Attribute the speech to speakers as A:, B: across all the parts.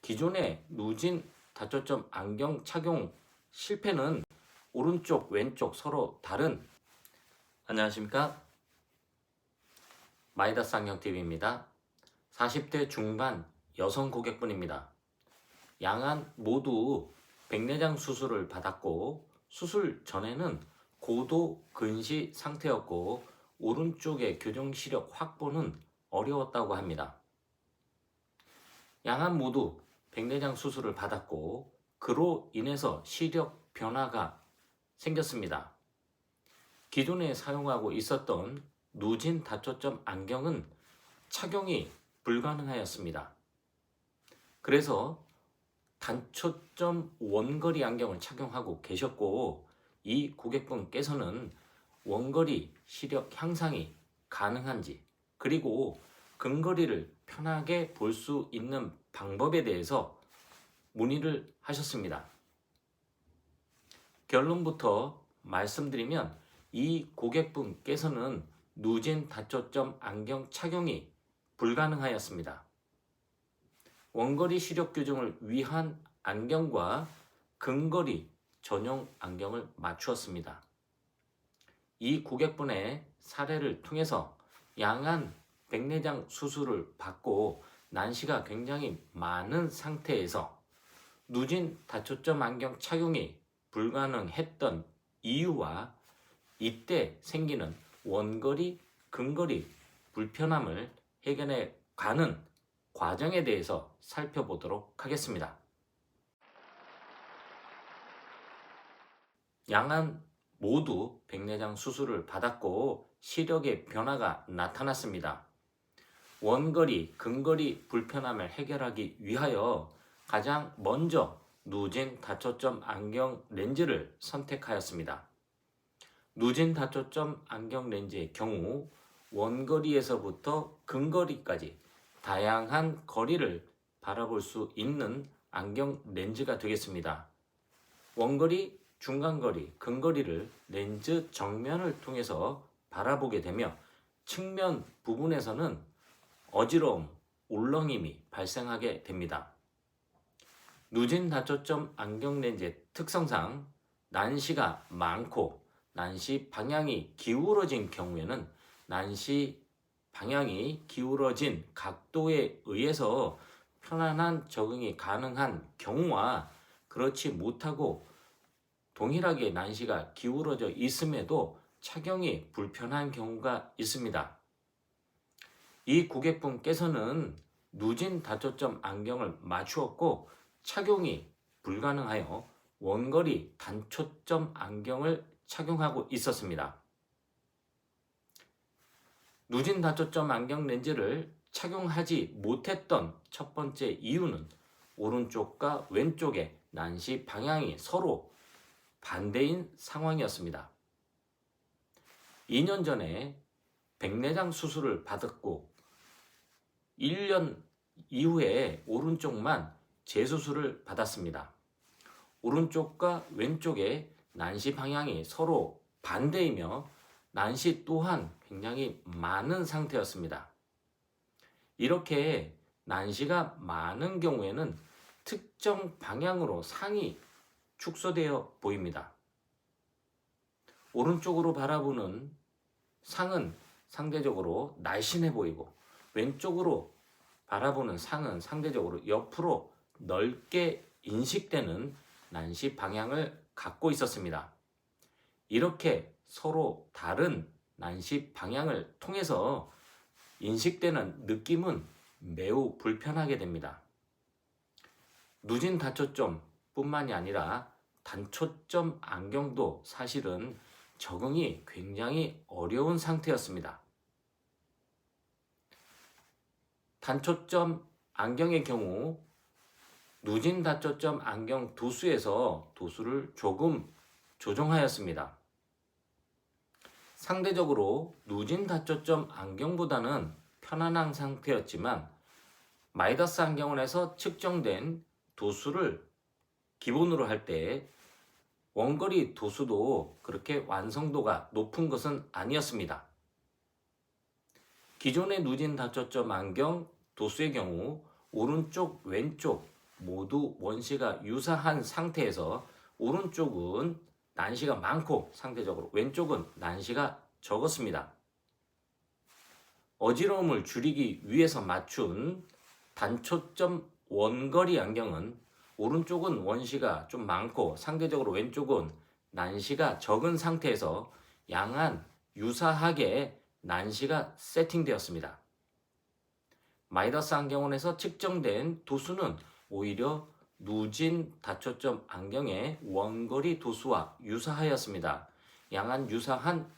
A: 기존의 누진 다초점 안경 착용 실패는 오른쪽 왼쪽 서로 다른. 안녕하십니까, 마이다스 안경TV입니다. 40대 중반 여성 고객분입니다. 양안 모두 백내장 수술을 받았고 수술 전에는 고도 근시 상태였고 오른쪽의 교정 시력 확보는 어려웠다고 합니다. 양안 모두 백내장 수술을 받았고 그로 인해서 시력 변화가 생겼습니다. 기존에 사용하고 있었던 누진 다초점 안경은 착용이 불가능하였습니다. 그래서 단초점 원거리 안경을 착용하고 계셨고 이 고객분께서는 원거리 시력 향상이 가능한지 그리고 근거리를 편하게 볼 수 있는 방법에 대해서 문의를 하셨습니다. 결론부터 말씀드리면 이 고객분께서는 누진 다초점 안경 착용이 불가능하였습니다. 원거리 시력 교정을 위한 안경과 근거리 전용 안경을 맞추었습니다. 이 고객분의 사례를 통해서 양안 백내장 수술을 받고 난시가 굉장히 많은 상태에서 누진 다초점 안경 착용이 불가능했던 이유와 이때 생기는 원거리, 근거리 불편함을 해결해 가는 과정에 대해서 살펴보도록 하겠습니다. 양안 모두 백내장 수술을 받았고 시력의 변화가 나타났습니다. 원거리, 근거리 불편함을 해결하기 위하여 가장 먼저 누진 다초점 안경 렌즈를 선택하였습니다. 누진 다초점 안경 렌즈의 경우 원거리에서부터 근거리까지 다양한 거리를 바라볼 수 있는 안경 렌즈가 되겠습니다. 원거리, 중간거리, 근거리를 렌즈 정면을 통해서 바라보게 되며 측면 부분에서는 어지러움, 울렁임이 발생하게 됩니다. 누진 다초점 안경 렌즈의 특성상 난시가 많고 난시 방향이 기울어진 경우에는 난시 방향이 기울어진 각도에 의해서 편안한 적응이 가능한 경우와 그렇지 못하고 동일하게 난시가 기울어져 있음에도 착용이 불편한 경우가 있습니다. 이 고객분께서는 누진 다초점 안경을 맞추었고 착용이 불가능하여 원거리 단초점 안경을 착용하고 있었습니다. 누진 다초점 안경 렌즈를 착용하지 못했던 첫 번째 이유는 오른쪽과 왼쪽의 난시 방향이 서로 반대인 상황이었습니다. 2년 전에 백내장 수술을 받았고 1년 이후에 오른쪽만 재수술을 받았습니다. 오른쪽과 왼쪽의 난시 방향이 서로 반대이며 난시 또한 굉장히 많은 상태였습니다. 이렇게 난시가 많은 경우에는 특정 방향으로 상이 축소되어 보입니다. 오른쪽으로 바라보는 상은 상대적으로 날씬해 보이고 왼쪽으로 바라보는 상은 상대적으로 옆으로 넓게 인식되는 난시 방향을 갖고 있었습니다. 이렇게 서로 다른 난시 방향을 통해서 인식되는 느낌은 매우 불편하게 됩니다. 누진 다초점 뿐만이 아니라 단초점 안경도 사실은 적응이 굉장히 어려운 상태였습니다. 단초점 안경의 경우 누진 다초점 안경 도수에서 도수를 조금 조정하였습니다. 상대적으로 누진 다초점 안경보다는 편안한 상태였지만 마이다스 안경원에서 측정된 도수를 기본으로 할 때 원거리 도수도 그렇게 완성도가 높은 것은 아니었습니다. 기존의 누진 다초점 안경 도수의 경우 오른쪽 왼쪽 모두 원시가 유사한 상태에서 오른쪽은 난시가 많고 상대적으로 왼쪽은 난시가 적었습니다. 어지러움을 줄이기 위해서 맞춘 단초점 원거리 안경은 오른쪽은 원시가 좀 많고 상대적으로 왼쪽은 난시가 적은 상태에서 양안 유사하게 난시가 세팅되었습니다. 마이더스 안경원에서 측정된 도수는 오히려 누진 다초점 안경의 원거리 도수와 유사하였습니다. 양안 유사한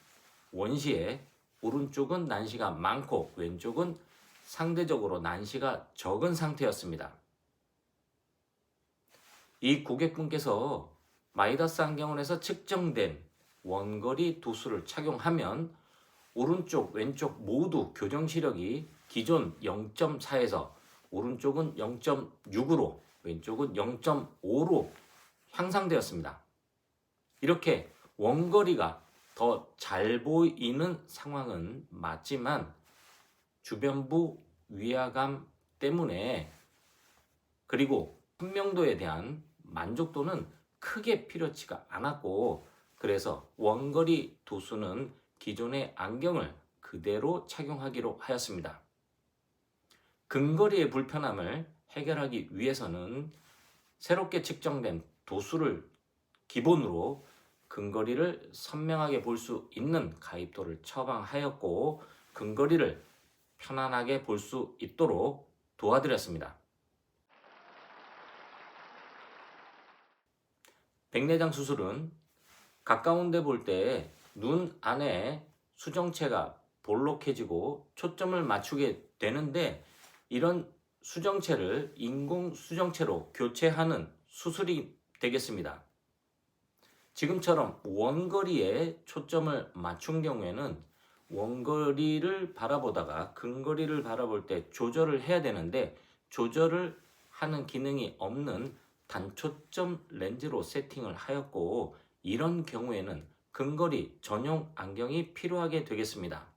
A: 원시에 오른쪽은 난시가 많고 왼쪽은 상대적으로 난시가 적은 상태였습니다. 이 고객분께서 마이더스 안경원에서 측정된 원거리 도수를 착용하면 오른쪽 왼쪽 모두 교정 시력이 기존 0.4에서 오른쪽은 0.6으로 왼쪽은 0.5로 향상되었습니다. 이렇게 원거리가 더 잘 보이는 상황은 맞지만 주변부 위화감 때문에 그리고 선명도에 대한 만족도는 크게 필요치가 않았고 그래서 원거리 도수는 기존의 안경을 그대로 착용하기로 하였습니다. 근거리의 불편함을 해결하기 위해서는 새롭게 측정된 도수를 기본으로 근거리를 선명하게 볼 수 있는 가입도를 처방하였고 근거리를 편안하게 볼 수 있도록 도와드렸습니다. 백내장 수술은 가까운 데 볼 때 눈 안에 수정체가 볼록해지고 초점을 맞추게 되는데 이런 수정체를 인공 수정체로 교체하는 수술이 되겠습니다. 지금처럼 원거리에 초점을 맞춘 경우에는 원거리를 바라보다가 근거리를 바라볼 때 조절을 해야 되는데 조절을 하는 기능이 없는 단초점 렌즈로 세팅을 하였고 이런 경우에는 근거리 전용 안경이 필요하게 되겠습니다.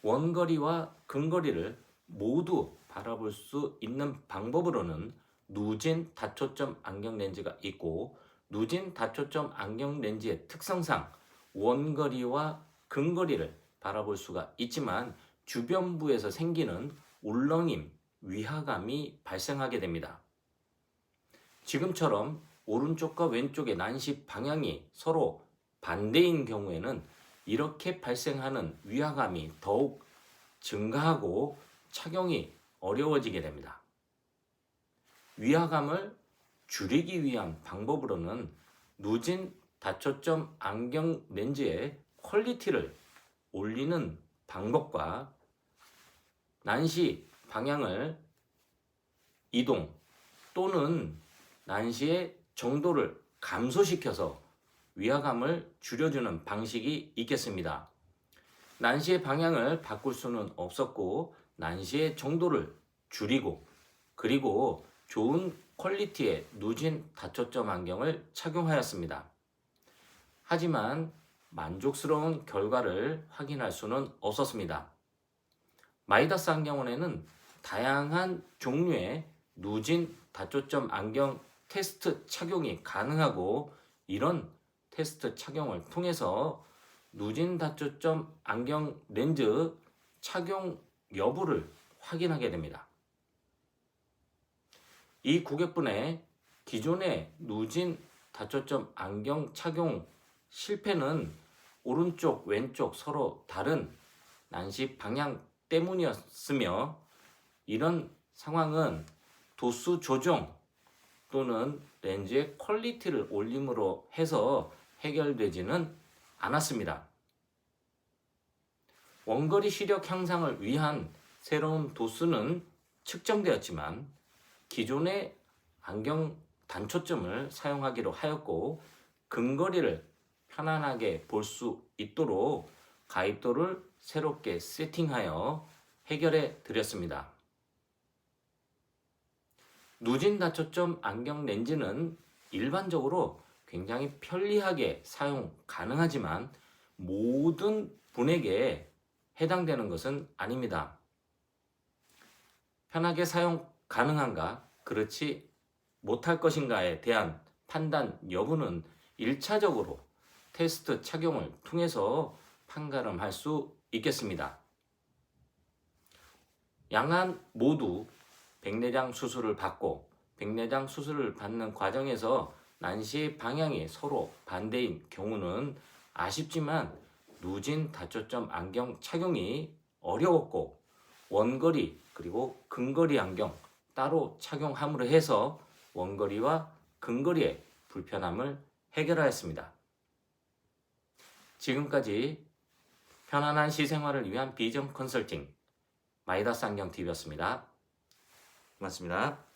A: 원거리와 근거리를 모두 바라볼 수 있는 방법으로는 누진 다초점 안경 렌즈가 있고 누진 다초점 안경 렌즈의 특성상 원거리와 근거리를 바라볼 수가 있지만 주변부에서 생기는 울렁임, 위화감이 발생하게 됩니다. 지금처럼 오른쪽과 왼쪽의 난시 방향이 서로 반대인 경우에는 이렇게 발생하는 위화감이 더욱 증가하고 착용이 어려워지게 됩니다. 위화감을 줄이기 위한 방법으로는 누진 다초점 안경 렌즈의 퀄리티를 올리는 방법과 난시 방향을 이동 또는 난시의 정도를 감소시켜서 위화감을 줄여주는 방식이 있겠습니다. 난시의 방향을 바꿀 수는 없었고 난시의 정도를 줄이고 그리고 좋은 퀄리티의 누진 다초점 안경을 착용하였습니다. 하지만 만족스러운 결과를 확인할 수는 없었습니다. 마이더스 안경원에는 다양한 종류의 누진 다초점 안경 테스트 착용이 가능하고 이런 테스트 착용을 통해서 누진 다초점 안경 렌즈 착용 여부를 확인하게 됩니다. 이 고객분의 기존의 누진 다초점 안경 착용 실패는 오른쪽 왼쪽 서로 다른 난시 방향 때문이었으며 이런 상황은 도수 조정 또는 렌즈의 퀄리티를 올림으로 해서 해결되지는 않았습니다. 원거리 시력 향상을 위한 새로운 도수는 측정되었지만 기존의 안경 단초점을 사용하기로 하였고 근거리를 편안하게 볼 수 있도록 가입도를 새롭게 세팅하여 해결해 드렸습니다. 누진 다초점 안경 렌즈는 일반적으로 굉장히 편리하게 사용 가능하지만 모든 분에게 해당되는 것은 아닙니다. 편하게 사용 가능한가? 그렇지 못할 것인가에 대한 판단 여부는 1차적으로 테스트 착용을 통해서 판가름할 수 있겠습니다. 양안 모두 백내장 수술을 받고 백내장 수술을 받는 과정에서 난시의 방향이 서로 반대인 경우는 아쉽지만 누진 다초점 안경 착용이 어려웠고 원거리 그리고 근거리 안경 따로 착용함으로 해서 원거리와 근거리의 불편함을 해결하였습니다. 지금까지 편안한 시생활을 위한 비전 컨설팅 마이다스 안경TV였습니다.
B: 고맙습니다.